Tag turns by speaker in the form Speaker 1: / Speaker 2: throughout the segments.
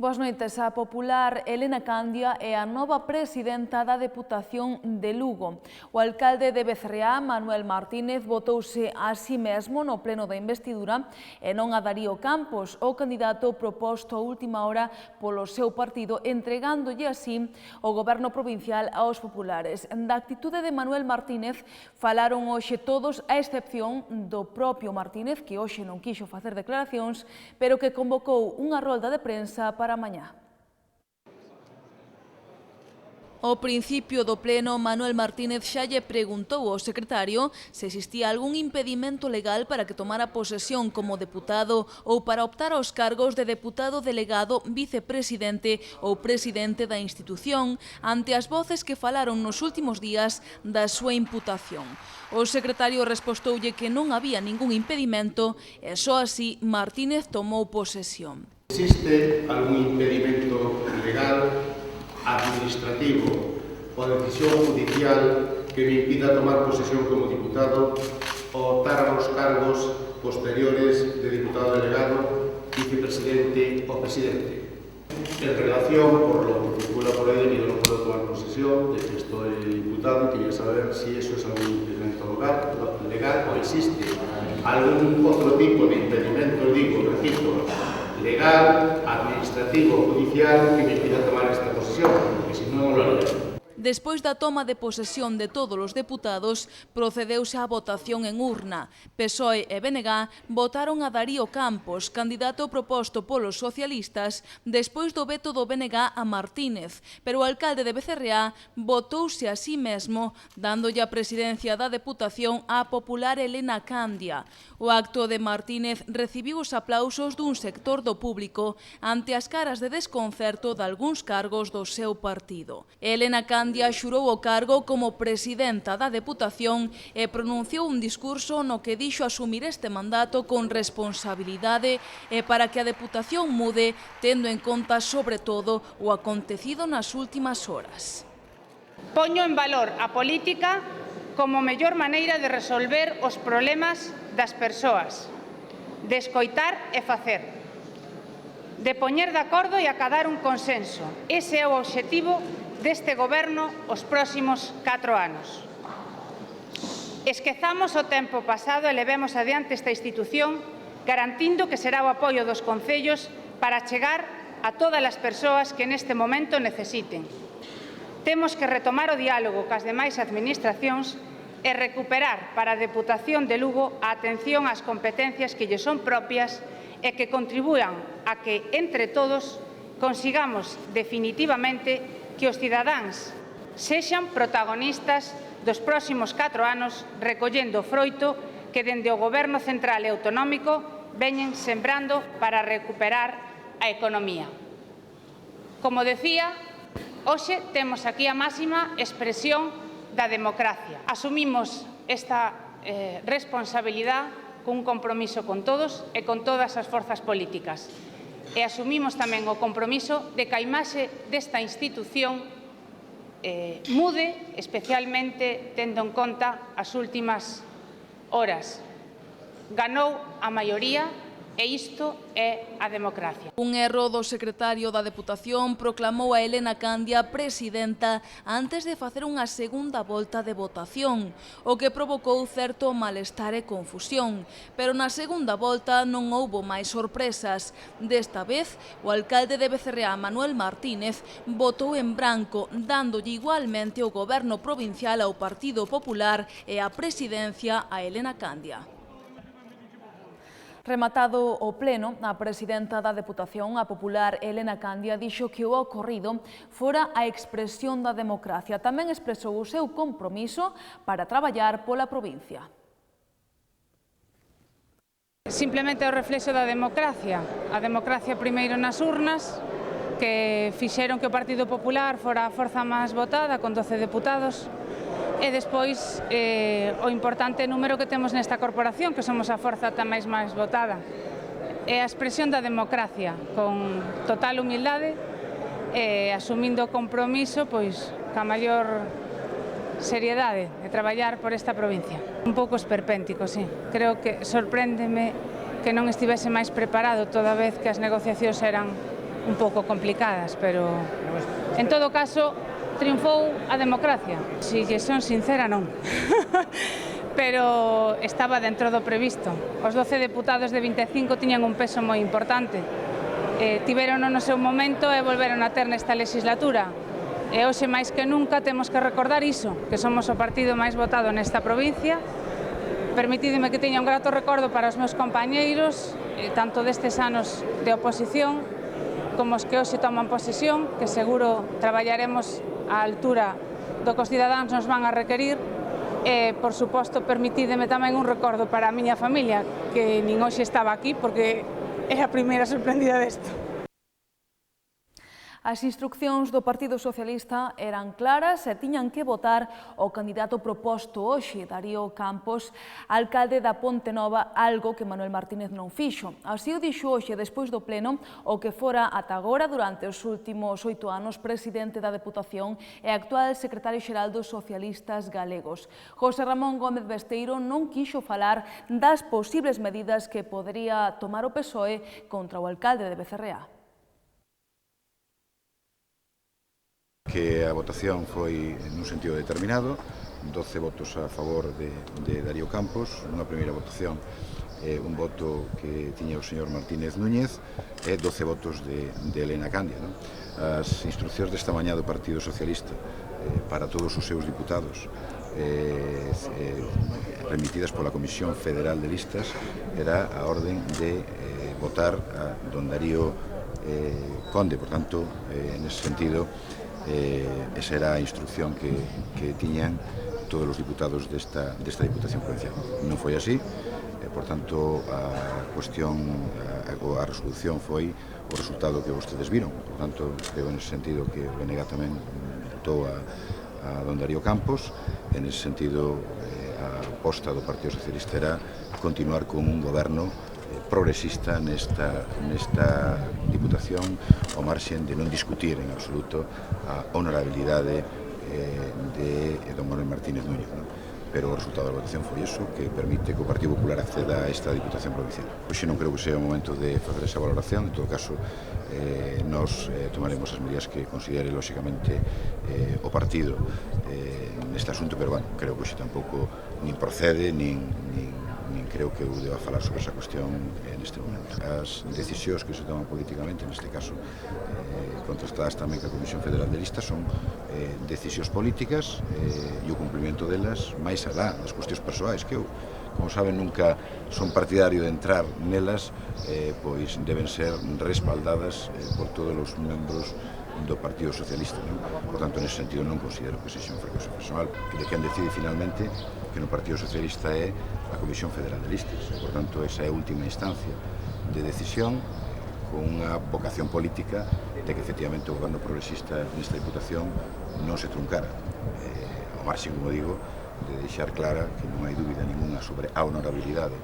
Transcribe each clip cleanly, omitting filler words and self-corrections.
Speaker 1: Boas noites. A popular Elena Candia é a nova presidenta da Deputación de Lugo. O alcalde de Becerreá, Manuel Martínez, votouse a si mesmo no pleno da investidura e non a Darío Campos, o candidato proposto a última hora polo seu partido, entregándolle así o goberno provincial aos populares. Da actitude de Manuel Martínez falaron hoxe todos, a excepción do propio Martínez, que hoxe non quixo facer declaracións, pero que convocou unha rolda de prensa para mañá. Ao principio do pleno, Manuel Martínez xa lle preguntou ao secretario se existía algún impedimento legal para que tomara posesión como deputado ou para optar aos cargos de deputado delegado, vicepresidente ou presidente da institución, ante as voces que falaron nos últimos días da súa imputación. O secretario respostoulle que non había ningún impedimento e só así Martínez tomou posesión.
Speaker 2: Existe algún impedimento legal, administrativo ou decisión judicial que me impida tomar posesión como diputado ou optar aos cargos posteriores de diputado delegado, vicepresidente ou presidente. En relación por lo que circula por ahí, yo no puedo tomar posesión de que estoy diputado, quería saber si eso es algún impedimento legal o existe algún otro tipo de impedimento, repito, legal, administrativo, judicial, que me impida tomar esta posesión, porque si no, no lo haría.
Speaker 1: Despois da toma de posesión de todos os deputados, procedeuse á votación en urna. PSOE e BNG votaron a Darío Campos, candidato proposto polos socialistas, despois do veto do BNG a Martínez, pero o alcalde de Becerreá votouse a si mesmo, dándolle a presidencia da Deputación á popular Elena Candia. O acto de Martínez recibiu os aplausos dun sector do público ante as caras de desconcerto de algúns cargos do seu partido. Elena Candia xurou o cargo como presidenta da Deputación e pronunciou un discurso no que dixo asumir este mandato con responsabilidade e para que a Deputación mude, tendo en conta sobre todo o acontecido nas últimas horas.
Speaker 3: Poño en valor a política como mellor maneira de resolver os problemas das persoas, de escoitar e facer, de poñer de acordo e acadar un consenso. Ese é o obxectivo deste goberno os próximos 4 anos. Esquezamos o tempo pasado e levemos adiante esta institución garantindo que será o apoio dos concellos para chegar a todas as persoas que neste momento necesiten. Temos que retomar o diálogo cas demais administracións e recuperar para a Deputación de Lugo a atención ás competencias que lle son propias e que contribúan a que, entre todos, consigamos definitivamente que os cidadáns sexan protagonistas dos próximos 4 anos recollendo o froito que dende o Goberno central e autonómico veñen sembrando para recuperar a economía. Como decía, hoxe temos aquí a máxima expresión da democracia. Asumimos esta responsabilidade cun compromiso con todos e con todas as forzas políticas. E asumimos tamén o compromiso de que a imaxe desta institución mude, especialmente tendo en conta as últimas horas. Ganou a maioría e isto é a democracia.
Speaker 1: Un erro do secretario da Deputación proclamou a Elena Candia presidenta antes de facer unha segunda volta de votación, o que provocou certo malestar e confusión. Pero na segunda volta non houbo máis sorpresas. Desta vez, o alcalde de Becerreá, Manuel Martínez, votou en branco, dándolle igualmente o goberno provincial ao Partido Popular e a presidencia a Elena Candia. Rematado o pleno, a presidenta da Deputación, a popular Elena Candia, dixo que o ocorrido fora a expresión da democracia. Tamén expresou o seu compromiso para traballar pola provincia.
Speaker 3: Simplemente o reflexo da democracia. A democracia primeiro nas urnas, que fixeron que o Partido Popular fora a forza máis votada, con 12 deputados, e despois o importante número que temos nesta corporación, que somos a forza tamén máis votada. É a expresión da democracia, con total humildade e asumindo o compromiso ca maior seriedade de traballar por esta provincia. Un pouco esperpéntico, sí. Creo que sorpréndeme que non estivese máis preparado toda vez que as negociacións eran un pouco complicadas, pero en todo caso triunfou a democracia. Si lle son sincera, non. Pero estaba dentro do previsto. Os 12 deputados de 25 tiñan un peso moi importante. Tiveron no seu momento e volveron a ter nesta legislatura. E hoxe máis que nunca temos que recordar iso, que somos o partido máis votado nesta provincia. Permitídeme que teña un grato recordo para os meus compañeiros, tanto destes anos de oposición como os que hoxe toman posesión, que seguro traballaremos á altura do que os cidadáns nos van a requerir. E, por suposto, permitídeme tamén un recordo para a miña familia, que nin hoxe estaba aquí porque é a primeira sorprendida desto.
Speaker 1: As instruccións do Partido Socialista eran claras e tiñan que votar o candidato proposto hoxe, Darío Campos, alcalde da Ponte Nova, algo que Manuel Martínez non fixo. Así o dixo hoxe, despois do pleno, o que fora ata agora, durante os últimos 8 anos, presidente da Deputación e actual secretario xeral dos socialistas galegos. José Ramón Gómez Besteiro non quixo falar das posibles medidas que podería tomar o PSOE contra o alcalde de Becerreá.
Speaker 4: Que a votación foi nun sentido determinado, 12 votos a favor de Darío Campos, unha primeira votación, un voto que tiña o señor Martínez Núñez e 12 votos de Elena Candia. As instruccións desta mañá do Partido Socialista para todos os seus diputados remitidas pola Comisión Federal de Listas era a orden de votar a don Darío Conde. Por tanto, nese sentido, esa era a instrucción que tiñan todos os diputados desta Diputación Provincial. Non foi así, por tanto, a cuestión, a resolución foi o resultado que vostedes viron. Por tanto, creo en ese sentido que o BNG tamén votou a don Darío Campos. En ese sentido, a aposta do Partido Socialista era continuar con un goberno progresista nesta Diputación, ao marxen de non discutir en absoluto a honorabilidade de don Manuel Martínez Núñez. Pero o resultado da votación foi iso, que permite que o Partido Popular acceda a esta Diputación Provincial. Hoxe non creo que sea o momento de facer esa valoración. En todo caso, nos tomaremos as medidas que considere, lóxicamente, o partido neste asunto, pero, bueno, creo que hoxe tampouco nin procede, nin creo que eu deba falar sobre esa cuestión neste momento. As decisións que se toman políticamente, neste caso contrastadas tamén ca Comisión Federal de Listas, son decisións políticas e o cumprimento delas máis alá das cuestións persoais, que eu, como saben, nunca son partidario de entrar nelas, pois deben ser respaldadas por todos os membros do Partido Socialista. Por tanto, nese sentido, non considero que sexa un fracaso personal. De quen decide finalmente que no Partido Socialista é a Comisión Federal de Listas. Por tanto, esa é a última instancia de decisión, con unha vocación política de que, efectivamente, o goberno progresista nesta Diputación non se truncara. Ao marxen, como digo, de deixar clara que non hai dúbida ninguna sobre a honorabilidade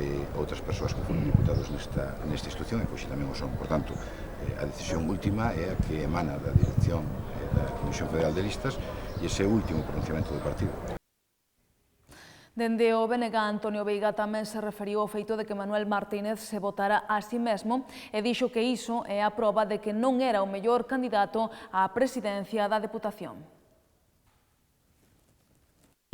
Speaker 4: de outras persoas que foron diputados nesta institución e que hoxe tamén o son. Por tanto, a decisión última é a que emana da dirección da Comisión Federal de Listas e ese último pronunciamento do partido.
Speaker 1: Dende o BNG, Antonio Veiga tamén se referiu ao feito de que Manuel Martínez se votara a si mesmo e dixo que iso é a proba de que non era o mellor candidato á presidencia da Deputación.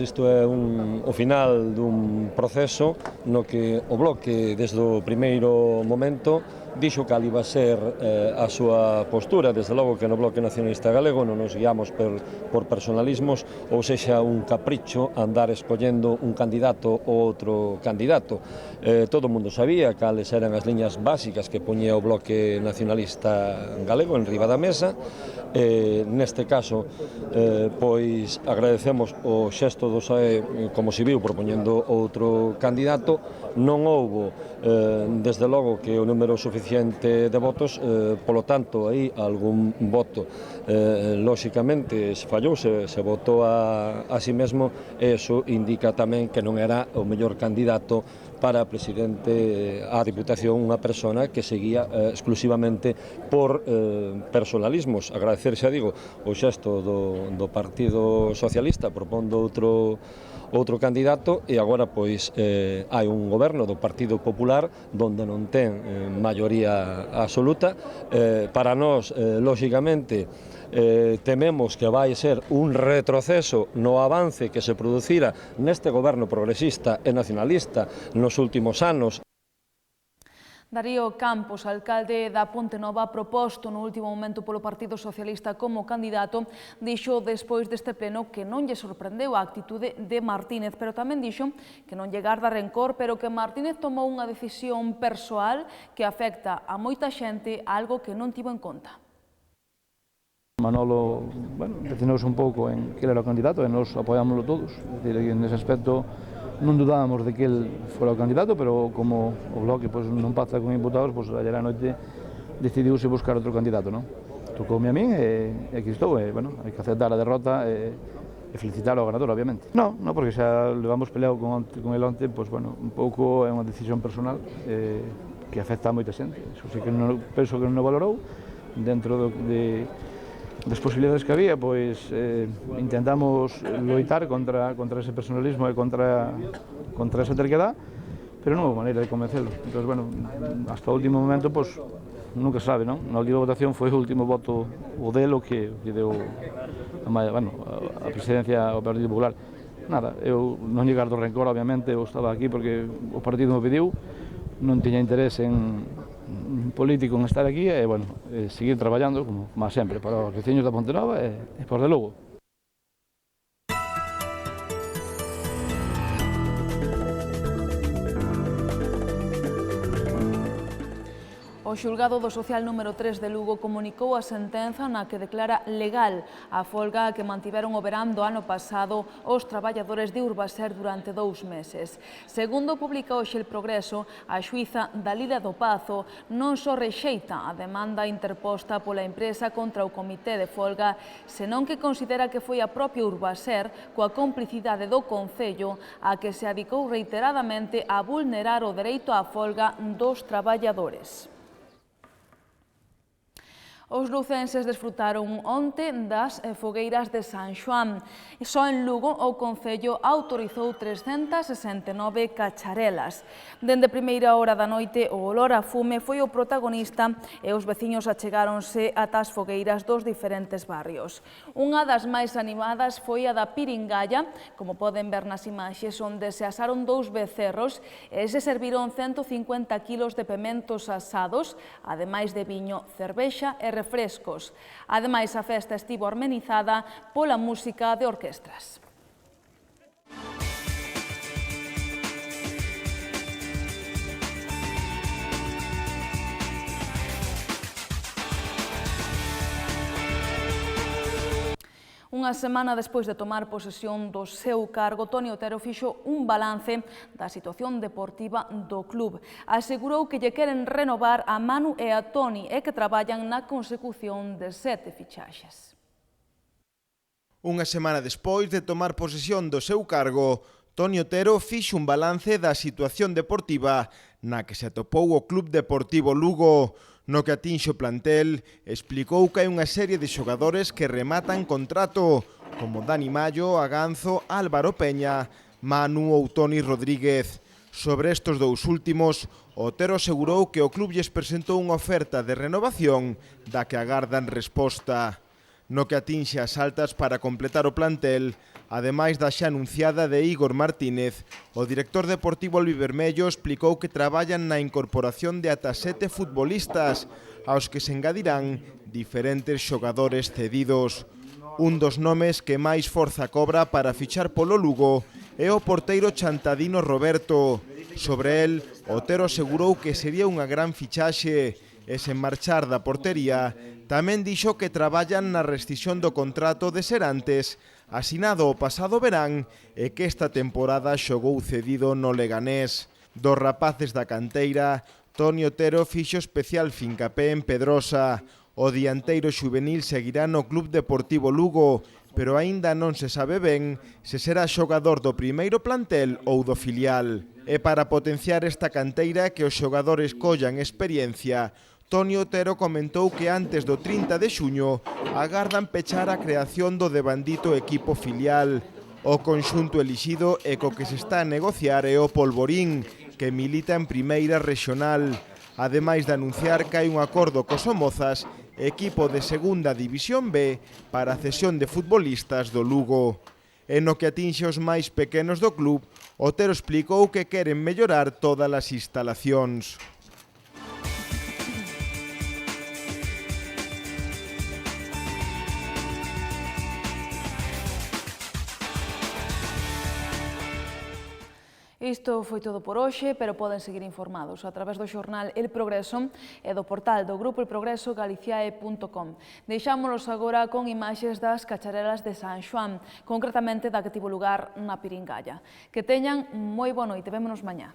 Speaker 5: Isto é o final dun proceso no que o Bloque, desde o primeiro momento, dixo cal iba a ser a súa postura. Desde logo que no Bloque Nacionalista Galego non nos guiamos por personalismos, ou sexa un capricho andar escollendo un candidato ou outro candidato. Todo o mundo sabía cales eran as liñas básicas que poñía o Bloque Nacionalista Galego en riba da mesa. Neste caso, pois agradecemos o xesto do SAE, como se viu, propoñendo outro candidato. Non houbo, desde logo, que o número suficiente de votos, polo tanto, aí algún voto, lóxicamente, se fallou, se votou a si mesmo, e iso indica tamén que non era o mellor candidato para presidente a Diputación unha persona que seguía exclusivamente por personalismos. Agradecer, xa digo, o xesto do Partido Socialista propondo outro candidato e agora pois hai un goberno do Partido Popular donde non ten maioría absoluta. Para nós, lóxicamente, tememos que vai ser un retroceso no avance que se producira neste goberno progresista e nacionalista nos últimos anos.
Speaker 1: Darío Campos, alcalde da Ponte Nova, proposto no último momento polo Partido Socialista como candidato, dixo despois deste pleno que non lle sorprendeu a actitude de Martínez, pero tamén dixo que non lle garda rencor, pero que Martínez tomou unha decisión persoal que afecta a moita xente, algo que non tivo en conta.
Speaker 6: Manolo, decinouse un pouco en que ele era o candidato e nos apoiámoslo todos. En ese aspecto non dudábamos de que ele fora o candidato, pero como o Bloque non pacta con imputados, ayer a noite decidiuse buscar outro candidato. Tocoume a min e aquí estou. Hai que aceptar a derrota e felicitar ao ganador, obviamente. Non, porque xa levamos peleado con ele onte, un pouco é unha decisión personal que afecta a moita xente. Iso sí que penso que non o valorou. Dentro das posibilidades que había, intentamos loitar contra ese personalismo e contra esa terquedad, pero non houve maneira de convencelo. Entón, hasta o último momento, nunca se sabe, non? Na última votación foi o último voto o delo que deu a presidencia ao Partido Popular. Nada, eu non lle gardo rencor, obviamente, eu estaba aquí porque o partido me pediu, non tiña interés en político en estar aquí e, seguir traballando, como sempre, para os veciños da Ponte Nova e por de Lugo.
Speaker 1: O xulgado do social número 3 de Lugo comunicou a sentenza na que declara legal a folga que mantiveron o verán do ano pasado os traballadores de Urbaser durante 2 meses. Segundo publica hoxe El Progreso, a xuíza Dalila do Pazo non só rexeita a demanda interposta pola empresa contra o comité de folga, senón que considera que foi a propia Urbaser, coa complicidade do Concello, a que se adicou reiteradamente a vulnerar o dereito á folga dos traballadores. Os lucenses desfrutaron onte das fogueiras de San Xoán. Só en Lugo o Concello autorizou 369 cacharelas. Dende primeira hora da noite, o olor a fume foi o protagonista e os veciños achegáronse ata as fogueiras dos diferentes barrios. Unha das máis animadas foi a da Piringalla, como poden ver nas imaxes, onde se asaron 2 becerros e se serviron 150 kilos de pementos asados, ademais de viño, cervexa e refrescos. Ademais, a festa estivo amenizada pola música de orquestras. Unha semana despois de tomar posesión do seu cargo, Toni Otero fixo un balance da situación deportiva do club. Asegurou que lle queren renovar a Manu e a Toni e que traballan na consecución de 7 fichaxes.
Speaker 7: Unha semana despois de tomar posesión do seu cargo, Toni Otero fixo un balance da situación deportiva na que se atopou o Club Deportivo Lugo. No que atinxe o plantel, explicou que hai unha serie de xogadores que rematan contrato, como Dani Mallo, Aganzo, Álvaro Peña, Manu ou Toni Rodríguez. Sobre estes dous últimos, Otero asegurou que o club lles presentou unha oferta de renovación da que agardan resposta. No que atinxe as altas para completar o plantel, ademais da xa anunciada de Igor Martínez, o director deportivo albivermello explicou que traballan na incorporación de ata 7 futbolistas, aos que se engadirán diferentes xogadores cedidos. Un dos nomes que máis forza cobra para fichar polo Lugo é o porteiro chantadino Roberto. Sobre el, Otero asegurou que sería unha gran fichaxe e sen marchar da portería, tamén dixo que traballan na rescisión do contrato de Serantes, asinado o pasado verán e que esta temporada xogou cedido no Leganés. Dos rapaces da canteira, Toni Otero fixo especial fincapé en Pedrosa. O dianteiro xuvenil seguirá no Club Deportivo Lugo, pero aínda non se sabe ben se será xogador do primeiro plantel ou do filial. E para potenciar esta canteira que os xogadores collan experiencia, Toni Otero comentou que antes do 30 de xuño agardan pechar a creación do devandito equipo filial. O conxunto elixido e co que se está a negociar é o Polvorín, que milita en Primeira Rexional, ademais de anunciar que hai un acordo cos Somozas, equipo de Segunda División B, para a cesión de futbolistas do Lugo. E no que atinxe os máis pequenos do club, Otero explicou que queren mellorar todas as instalacións.
Speaker 1: Isto foi todo por hoxe, pero poden seguir informados a través do xornal El Progreso e do portal do Grupo El Progreso galiciae.com. Deixámonos agora con imaxes das cacharelas de San Xoán, concretamente da que tivo lugar na Piringalla. Que teñan moi boa noite, vémonos mañá.